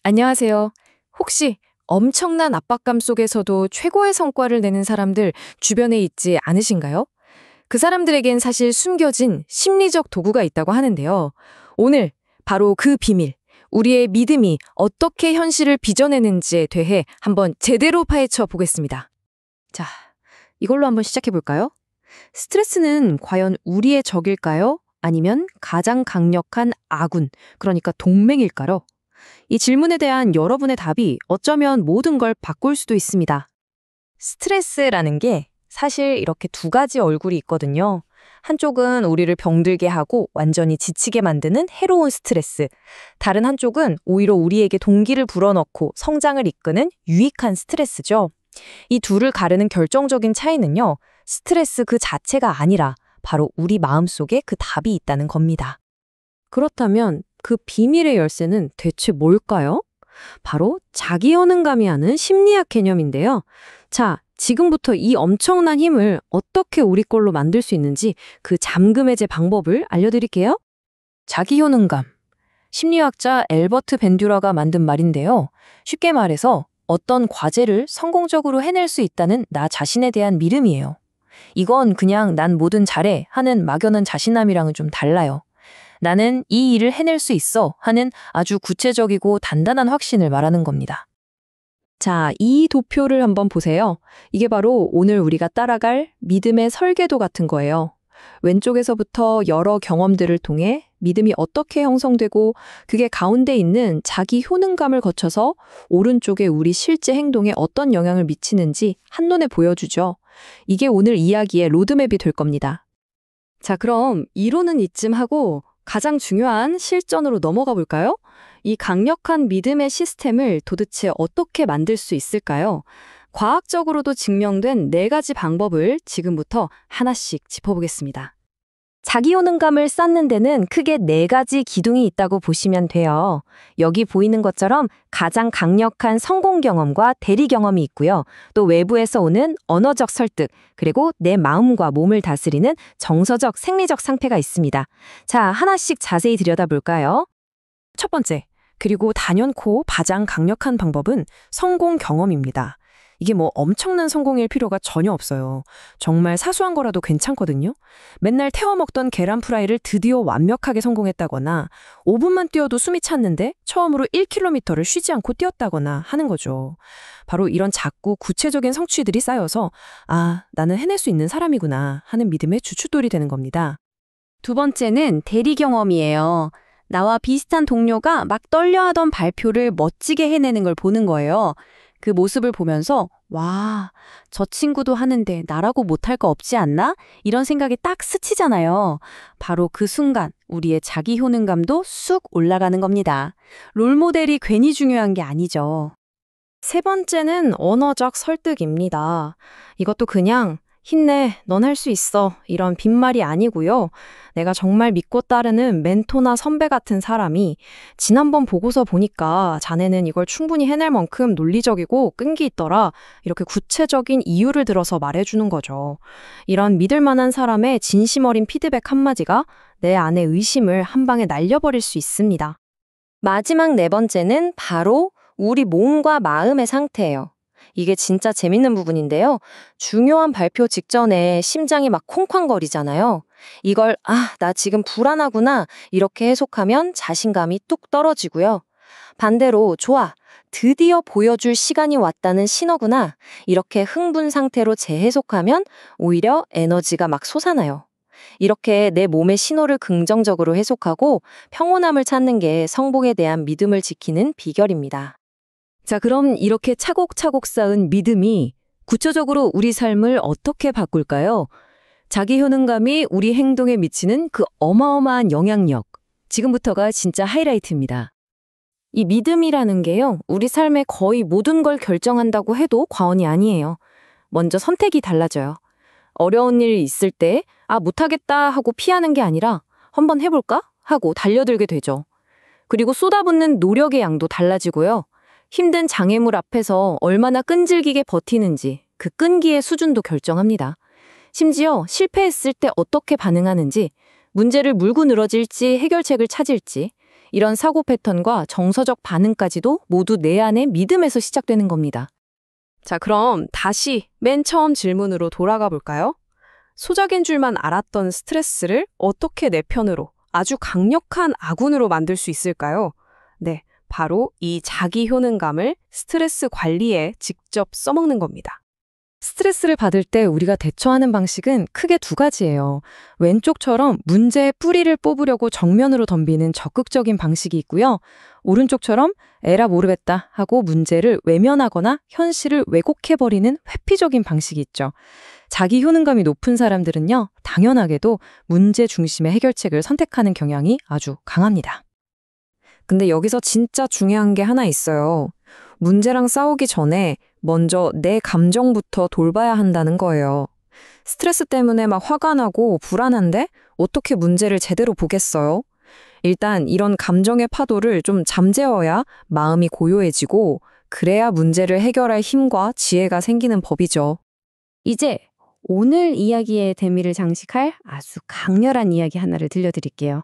안녕하세요. 혹시 엄청난 압박감 속에서도 최고의 성과를 내는 사람들 주변에 있지 않으신가요? 그 사람들에겐 사실 숨겨진 심리적 도구가 있다고 하는데요. 오늘 바로 그 비밀, 우리의 믿음이 어떻게 현실을 빚어내는지에 대해 한번 제대로 파헤쳐 보겠습니다. 자, 이걸로 한번 시작해 볼까요? 스트레스는 과연 우리의 적일까요? 아니면 가장 강력한 아군, 그러니까 동맹일까요? 이 질문에 대한 여러분의 답이 어쩌면 모든 걸 바꿀 수도 있습니다. 스트레스라는 게 사실 이렇게 두 가지 얼굴이 있거든요. 한쪽은 우리를 병들게 하고 완전히 지치게 만드는 해로운 스트레스. 다른 한쪽은 오히려 우리에게 동기를 불어넣고 성장을 이끄는 유익한 스트레스죠. 이 둘을 가르는 결정적인 차이는요. 스트레스 그 자체가 아니라 바로 우리 마음속에 그 답이 있다는 겁니다. 그렇다면 그 비밀의 열쇠는 대체 뭘까요? 바로 자기 효능감이 하는 심리학 개념인데요. 자, 지금부터 이 엄청난 힘을 어떻게 우리 걸로 만들 수 있는지 그 잠금 해제 방법을 알려드릴게요. 자기 효능감. 심리학자 엘버트 벤듀라가 만든 말인데요. 쉽게 말해서 어떤 과제를 성공적으로 해낼 수 있다는 나 자신에 대한 믿음이에요. 이건 그냥 난 뭐든 잘해 하는 막연한 자신감이랑은 좀 달라요. 나는 이 일을 해낼 수 있어 하는 아주 구체적이고 단단한 확신을 말하는 겁니다. 자, 이 도표를 한번 보세요. 이게 바로 오늘 우리가 따라갈 믿음의 설계도 같은 거예요. 왼쪽에서부터 여러 경험들을 통해 믿음이 어떻게 형성되고 그게 가운데 있는 자기 효능감을 거쳐서 오른쪽에 우리 실제 행동에 어떤 영향을 미치는지 한눈에 보여주죠. 이게 오늘 이야기의 로드맵이 될 겁니다. 자, 그럼 이론은 이쯤 하고 가장 중요한 실전으로 넘어가 볼까요? 이 강력한 믿음의 시스템을 도대체 어떻게 만들 수 있을까요? 과학적으로도 증명된 4가지 방법을 지금부터 하나씩 짚어보겠습니다. 자기 효능감을 쌓는 데는 크게 4가지 기둥이 있다고 보시면 돼요. 여기 보이는 것처럼 가장 강력한 성공 경험과 대리 경험이 있고요. 또 외부에서 오는 언어적 설득, 그리고 내 마음과 몸을 다스리는 정서적 생리적 상태가 있습니다. 자, 하나씩 자세히 들여다볼까요? 첫 번째, 그리고 단연코 가장 강력한 방법은 성공 경험입니다. 이게 뭐 엄청난 성공일 필요가 전혀 없어요. 정말 사소한 거라도 괜찮거든요. 맨날 태워 먹던 계란 프라이를 드디어 완벽하게 성공했다거나 5분만 뛰어도 숨이 찼는데 처음으로 1km를 쉬지 않고 뛰었다거나 하는 거죠. 바로 이런 작고 구체적인 성취들이 쌓여서 아, 나는 해낼 수 있는 사람이구나 하는 믿음의 주춧돌이 되는 겁니다. 두 번째는 대리 경험이에요. 나와 비슷한 동료가 막 떨려하던 발표를 멋지게 해내는 걸 보는 거예요. 그 모습을 보면서 와, 저 친구도 하는데 나라고 못할 거 없지 않나? 이런 생각이 딱 스치잖아요. 바로 그 순간 우리의 자기 효능감도 쑥 올라가는 겁니다. 롤모델이 괜히 중요한 게 아니죠. 세 번째는 언어적 설득입니다. 이것도 그냥 힘내, 넌 할 수 있어 이런 빈말이 아니고요. 내가 정말 믿고 따르는 멘토나 선배 같은 사람이 지난번 보고서 보니까 자네는 이걸 충분히 해낼 만큼 논리적이고 끈기 있더라. 이렇게 구체적인 이유를 들어서 말해주는 거죠. 이런 믿을 만한 사람의 진심 어린 피드백 한마디가 내 안의 의심을 한 방에 날려버릴 수 있습니다. 마지막 4번째는 바로 우리 몸과 마음의 상태예요. 이게 진짜 재밌는 부분인데요. 중요한 발표 직전에 심장이 막 콩쾅거리잖아요. 이걸 나 지금 불안하구나 이렇게 해석하면 자신감이 뚝 떨어지고요. 반대로 좋아, 드디어 보여줄 시간이 왔다는 신호구나 이렇게 흥분 상태로 재해석하면 오히려 에너지가 막 솟아나요. 이렇게 내 몸의 신호를 긍정적으로 해석하고 평온함을 찾는 게 성공에 대한 믿음을 지키는 비결입니다. 자, 그럼 이렇게 차곡차곡 쌓은 믿음이 구체적으로 우리 삶을 어떻게 바꿀까요? 자기 효능감이 우리 행동에 미치는 그 어마어마한 영향력. 지금부터가 진짜 하이라이트입니다. 이 믿음이라는 게요, 우리 삶의 거의 모든 걸 결정한다고 해도 과언이 아니에요. 먼저 선택이 달라져요. 어려운 일 있을 때, 못하겠다 하고 피하는 게 아니라 한번 해볼까? 하고 달려들게 되죠. 그리고 쏟아붓는 노력의 양도 달라지고요. 힘든 장애물 앞에서 얼마나 끈질기게 버티는지 그 끈기의 수준도 결정합니다. 심지어 실패했을 때 어떻게 반응하는지, 문제를 물고 늘어질지 해결책을 찾을지 이런 사고 패턴과 정서적 반응까지도 모두 내 안의 믿음에서 시작되는 겁니다. 자, 그럼 다시 맨 처음 질문으로 돌아가 볼까요? 소작인 줄만 알았던 스트레스를 어떻게 내 편으로 아주 강력한 아군으로 만들 수 있을까요? 네, 바로 이 자기 효능감을 스트레스 관리에 직접 써먹는 겁니다. 스트레스를 받을 때 우리가 대처하는 방식은 크게 두 가지예요. 왼쪽처럼 문제의 뿌리를 뽑으려고 정면으로 덤비는 적극적인 방식이 있고요. 오른쪽처럼 에라 모르겠다 하고 문제를 외면하거나 현실을 왜곡해버리는 회피적인 방식이 있죠. 자기 효능감이 높은 사람들은요, 당연하게도 문제 중심의 해결책을 선택하는 경향이 아주 강합니다. 근데 여기서 진짜 중요한 게 하나 있어요. 문제랑 싸우기 전에 먼저 내 감정부터 돌봐야 한다는 거예요. 스트레스 때문에 막 화가 나고 불안한데 어떻게 문제를 제대로 보겠어요? 일단 이런 감정의 파도를 좀 잠재워야 마음이 고요해지고 그래야 문제를 해결할 힘과 지혜가 생기는 법이죠. 이제 오늘 이야기의 대미를 장식할 아주 강렬한 이야기 하나를 들려드릴게요.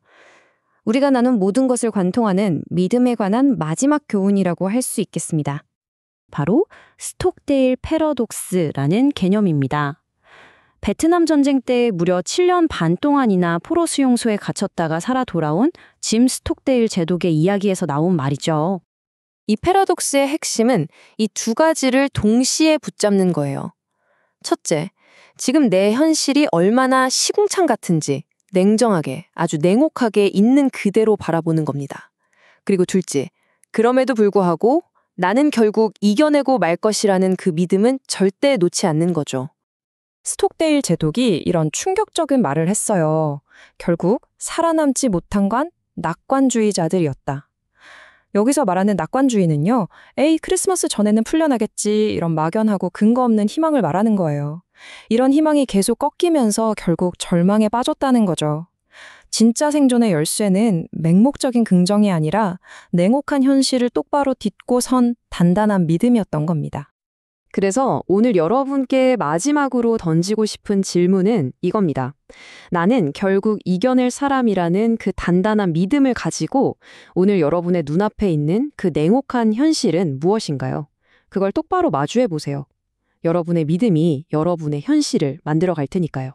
우리가 나눈 모든 것을 관통하는 믿음에 관한 마지막 교훈이라고 할 수 있겠습니다. 바로 스톡데일 패러독스라는 개념입니다. 베트남 전쟁 때 무려 7년 반 동안이나 포로 수용소에 갇혔다가 살아 돌아온 짐 스톡데일 제독의 이야기에서 나온 말이죠. 이 패러독스의 핵심은 이 두 가지를 동시에 붙잡는 거예요. 첫째, 지금 내 현실이 얼마나 시궁창 같은지 냉정하게, 아주 냉혹하게 있는 그대로 바라보는 겁니다. 그리고 둘째, 그럼에도 불구하고 나는 결국 이겨내고 말 것이라는 그 믿음은 절대 놓지 않는 거죠. 스톡데일 제독이 이런 충격적인 말을 했어요. 결국 살아남지 못한 건 낙관주의자들이었다. 여기서 말하는 낙관주의는요, 에이, 크리스마스 전에는 풀려나겠지, 이런 막연하고 근거 없는 희망을 말하는 거예요. 이런 희망이 계속 꺾이면서 결국 절망에 빠졌다는 거죠. 진짜 생존의 열쇠는 맹목적인 긍정이 아니라 냉혹한 현실을 똑바로 딛고 선 단단한 믿음이었던 겁니다. 그래서 오늘 여러분께 마지막으로 던지고 싶은 질문은 이겁니다. 나는 결국 이겨낼 사람이라는 그 단단한 믿음을 가지고 오늘 여러분의 눈앞에 있는 그 냉혹한 현실은 무엇인가요? 그걸 똑바로 마주해 보세요. 여러분의 믿음이 여러분의 현실을 만들어 갈 테니까요.